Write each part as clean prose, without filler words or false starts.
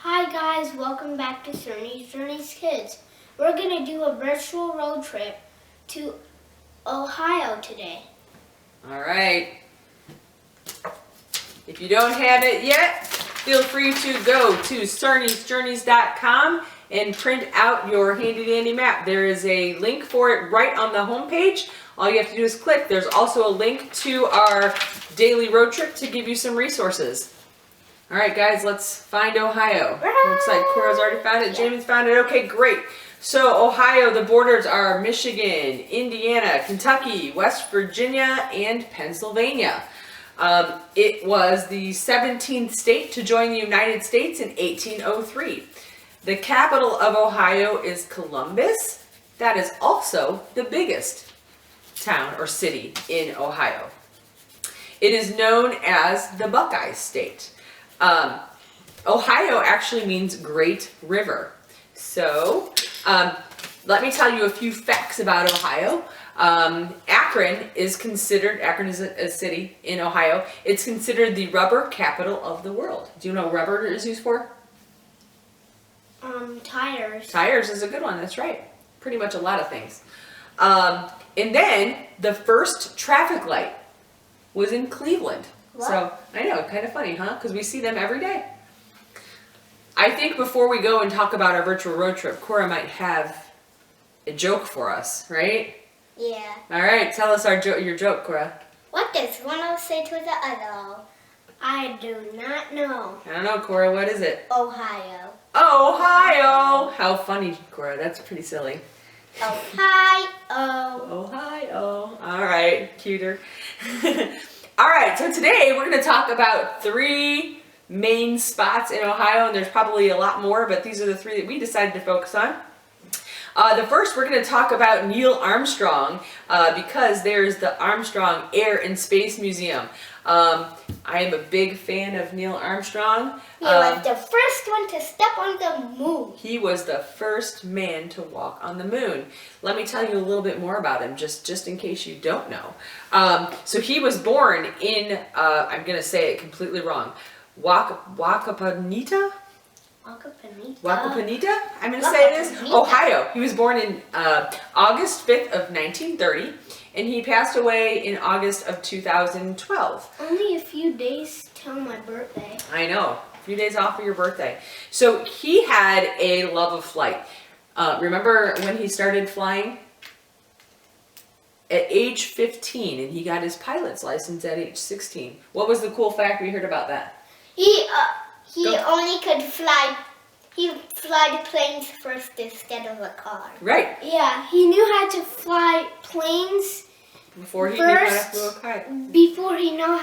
Hi guys, welcome back to Cernys Kids. We're going to do a virtual road trip to Ohio today. All right. If you don't have it yet, feel free to go to cernys.com and print out your handy dandy map. There is a link for it right on the home page. All you have to do is click. There's also a link to our daily road trip to give you some resources. All right, guys, let's find Ohio. Looks like Cora's already found it. Jamie's found it. Okay, great. So Ohio, the borders are Michigan, Indiana, Kentucky, West Virginia, and Pennsylvania. It was the 17th state to join the United States in 1803. The capital of Ohio is Columbus. That is also the biggest town or city in Ohio. It is known as the Buckeye State. Ohio actually means Great River. So let me tell you a few facts about Ohio. Akron is a city in Ohio. It's considered the rubber capital of the world. Do you know what rubber is used for? Tires. Tires is a good one, that's right. Pretty much a lot of things. And then the first traffic light was in Cleveland. What? So, I know, kind of funny, huh? Because we see them every day. I think before we go and talk about our virtual road trip, Cora might have a joke for us, right? Yeah. All right, tell us your joke, Cora. What does one say to the other? I do not know. I don't know, Cora, what is it? Ohio. Ohio! How funny, Cora. That's pretty silly. Ohio. Ohio. All right, cuter. All right, so today we're going to talk about 3 main spots in Ohio, and there's probably a lot more, but these are the 3 that we decided to focus on. The first, we're going to talk about Neil Armstrong because there's the Armstrong Air and Space Museum. I am a big fan of Neil Armstrong. He was the first one to step on the moon. He was the first man to walk on the moon. Let me tell you a little bit more about him, just in case you don't know. So he was born in, I'm going to say it completely wrong, Wacapanita? Wacapanita? I'm going to say it is Ohio. He was born in August 5th of 1930, and he passed away in August of 2012. Only a few days till my birthday. I know. A few days off of your birthday. So he had a love of flight. Remember when he started flying? At age 15, and he got his pilot's license at age 16. What was the cool fact we heard about that? He only could fly. He fly the planes first instead of a car. Right. Yeah, he knew how to fly planes before he knew how to fly a kite. Before he knew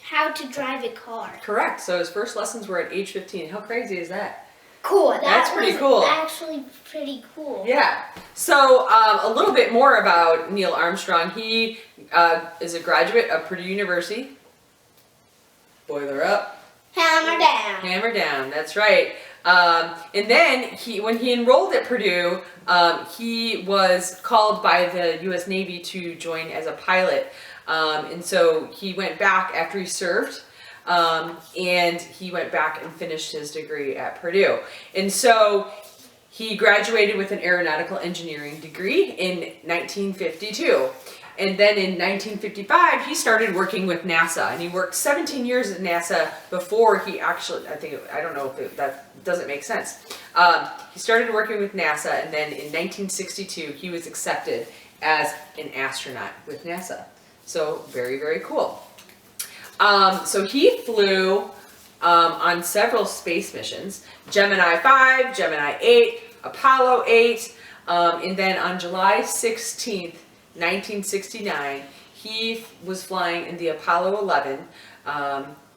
how to drive a car. Correct. So his first lessons were at age 15. How crazy is that? Cool. That's pretty cool. Actually, pretty cool. Yeah. So a little bit more about Neil Armstrong. He is a graduate of Purdue University. Boiler up. Hammer down. Hammer down, that's right. And then when he enrolled at Purdue, he was called by the U.S. Navy to join as a pilot. And so he went back after he served, and he went back and finished his degree at Purdue. And so he graduated with an aeronautical engineering degree in 1952. And then in 1955, he started working with NASA, and he worked 17 years at NASA before he actually, I don't know if that doesn't make sense. He started working with NASA, and then in 1962, he was accepted as an astronaut with NASA. So very, very cool. So he flew on several space missions, Gemini 5, Gemini 8, Apollo 8, and then on July 16th, 1969, he was flying in the Apollo 11,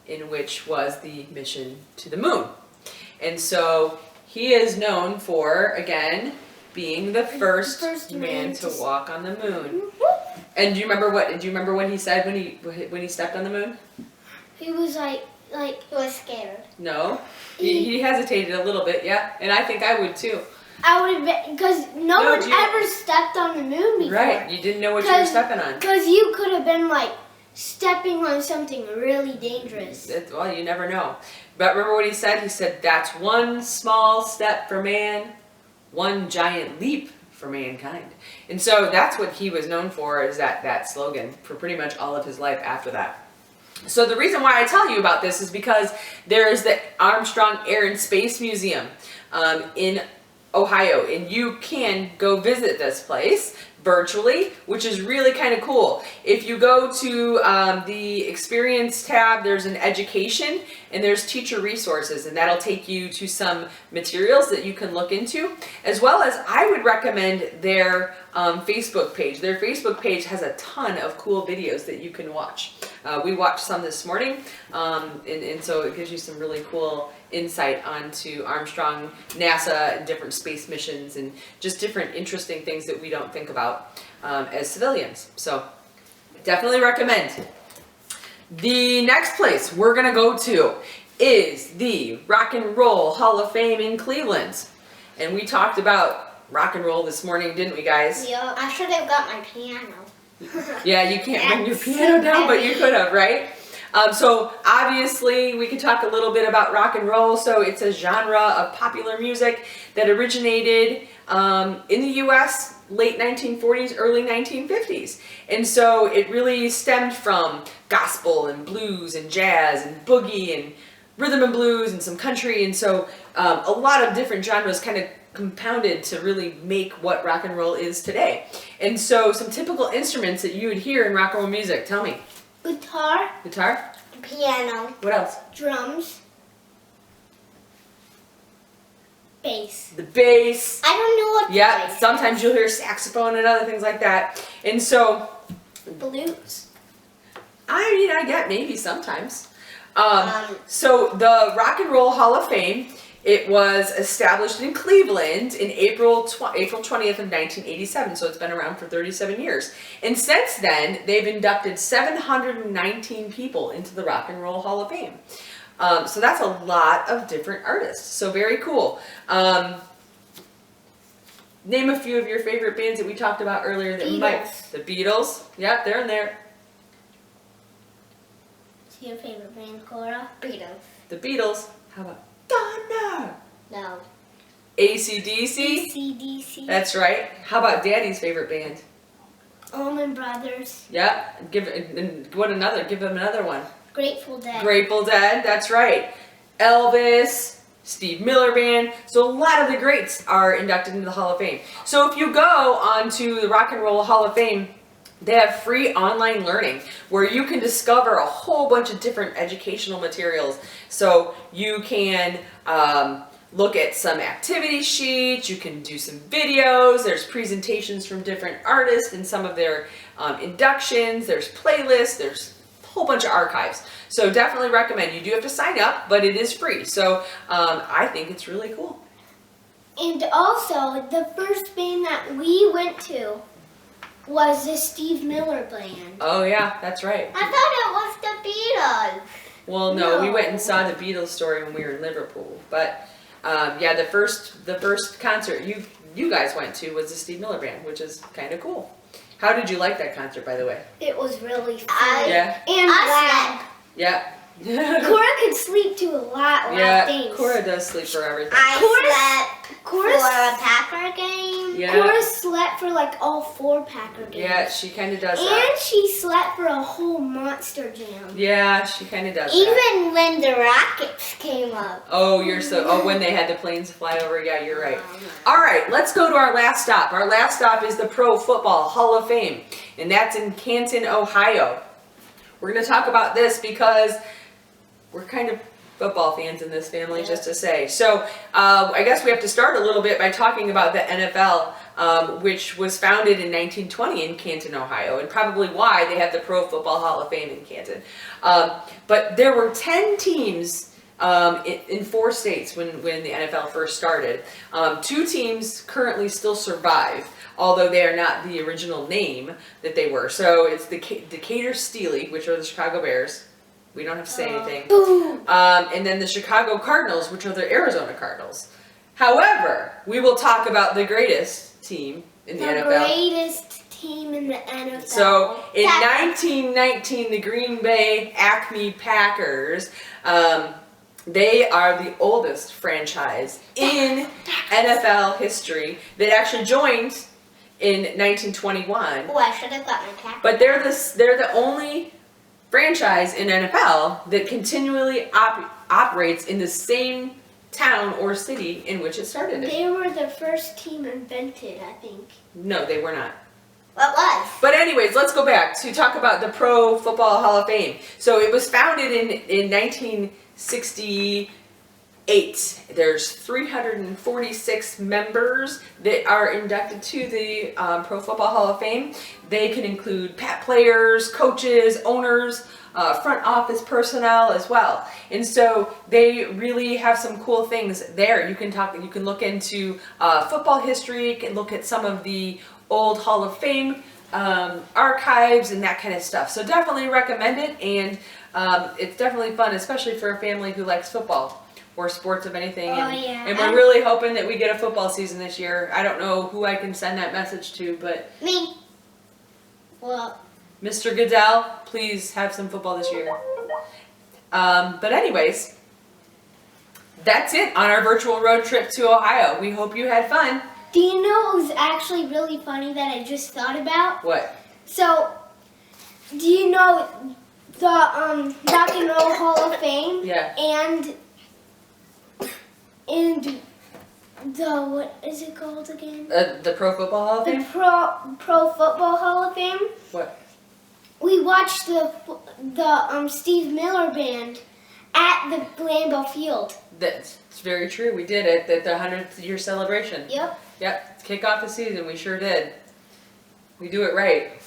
in which was the mission to the moon. And so he is known for, again, being the first man to walk on the moon. And do you remember what he said when he stepped on the moon? He was like he was scared. No, he hesitated a little bit, yeah, and I think I would too. I would have been, because no one ever stepped on the moon before. Right, you didn't know what you were stepping on. Because you could have been like stepping on something really dangerous. Well, you never know. But remember what he said? He said, that's one small step for man, one giant leap for mankind. And so that's what he was known for, is that slogan for pretty much all of his life after that. So the reason why I tell you about this is because there is the Armstrong Air and Space Museum in Ohio, and you can go visit this place virtually, which is really kind of cool. If you go to the experience tab, there's an education and there's teacher resources, and that'll take you to some materials that you can look into, as well as I would recommend their Facebook page. Their Facebook page has a ton of cool videos that you can watch. We watched some this morning, and so it gives you some really cool insight onto Armstrong, NASA, and different space missions, and just different interesting things that we don't think about as civilians. So definitely recommend. The next place we're gonna go to is the Rock and Roll Hall of Fame in Cleveland. And we talked about rock and roll this morning, didn't we, guys? Yeah, I should have got my piano. Yeah, you can't bring your piano down, but you could have, right? So obviously we could talk a little bit about rock and roll. So it's a genre of popular music that originated in the US late 1940s, early 1950s. And so it really stemmed from gospel and blues and jazz and boogie and rhythm and blues and some country. And so a lot of different genres kind of compounded to really make what rock and roll is today. And so some typical instruments that you would hear in rock and roll music, tell me. Guitar. Guitar? Piano. What else? Drums. Bass. The bass. I don't know what Yeah, bass sometimes is. you'll hear saxophone and other things like that. And so, Flutes. I mean, I get maybe sometimes. So the Rock and Roll Hall of Fame, it was established in Cleveland in April 20th of 1987, so it's been around for 37 years. And since then, they've inducted 719 people into the Rock and Roll Hall of Fame. So that's a lot of different artists, so very cool. Name a few of your favorite bands that we talked about earlier. That Beatles. The Beatles, yep, they're in there. What's your favorite band, Cora? Beatles. The Beatles, how about Thunder? No. AC/DC? AC/DC. That's right. How about Daddy's favorite band? Allman Brothers. Yep. Give them another one. Grateful Dead. Grateful Dead. That's right. Elvis, Steve Miller Band. So a lot of the greats are inducted into the Hall of Fame. So if you go onto the Rock and Roll Hall of Fame, they have free online learning where you can discover a whole bunch of different educational materials. So you can look at some activity sheets, you can do some videos, there's presentations from different artists and some of their inductions, there's playlists, there's a whole bunch of archives. So definitely recommend. You do have to sign up, but it is free. So I think it's really cool. And also, the first band that we went to was the Steve Miller Band. Oh yeah, that's right. I thought it was the Beatles. Well, no, we went and saw the Beatles story when we were in Liverpool. But yeah, the first concert you guys went to was the Steve Miller Band, which is kind of cool. How did you like that concert, by the way? It was really fun. Yeah. And loud. Yeah. Cora could sleep to a lot of things. Cora does sleep for everything. I slept For a Packer game? Yeah. Cora slept for like all 4 Packer games. Yeah, she kind of does that. And she slept for a whole Monster Jam. Yeah, she kind of does that. Even when the rockets came up. Oh, when they had the planes fly over. Yeah, you're right. All right, let's go to our last stop. Our last stop is the Pro Football Hall of Fame, and that's in Canton, Ohio. We're going to talk about this because we're kind of football fans in this family, just to say. So I guess we have to start a little bit by talking about the NFL, which was founded in 1920 in Canton, Ohio, and probably why they have the Pro Football Hall of Fame in Canton. But there were 10 teams in 4 states when the NFL first started. 2 teams currently still survive, although they are not the original name that they were. So it's the Decatur Steelers, which are the Chicago Bears. We don't have to say anything. And then the Chicago Cardinals, which are the Arizona Cardinals. However, we will talk about the greatest team in the NFL. The greatest team in the NFL. So in 1919, the Green Bay Acme Packers, they are the oldest franchise in NFL history that actually joined in 1921. Oh, I should have got my cap. But they're the only franchise in NFL that continually operates in the same town or city in which it started. They were the first team invented, I think. No, they were not. What was? But anyways, let's go back to talk about the Pro Football Hall of Fame. So it was founded in 1968. There's 346 members that are inducted to the Pro Football Hall of Fame. They can include players, coaches, owners, front office personnel as well. And so they really have some cool things there. You can look into football history, you can look at some of the old Hall of Fame archives and that kind of stuff. So definitely recommend it, and it's definitely fun, especially for a family who likes football or sports of anything. And we're really hoping that we get a football season this year. I don't know who I can send that message to, but Me. Well, Mr. Goodell, please have some football this year. But anyways, that's it on our virtual road trip to Ohio. We hope you had fun. Do you know what was actually really funny that I just thought about? What? So, do you know the Rock and Roll Hall of Fame? Yeah. And the, what is it called again? The Pro Football Hall of The Fame? Pro Football Hall of Fame. What? We watched the Steve Miller Band at the Lambeau Field. That's very true. We did it at the 100th year celebration. Yep. Yep. Kick off the season. We sure did. We do it right.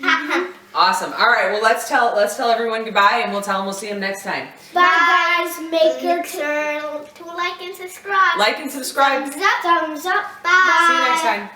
haha. Awesome. All right. Well, let's tell everyone goodbye, and we'll tell them we'll see them next time. Bye, guys. Make sure to like and subscribe. Like and subscribe. Thumbs up. thumbs up. Bye. See you next time.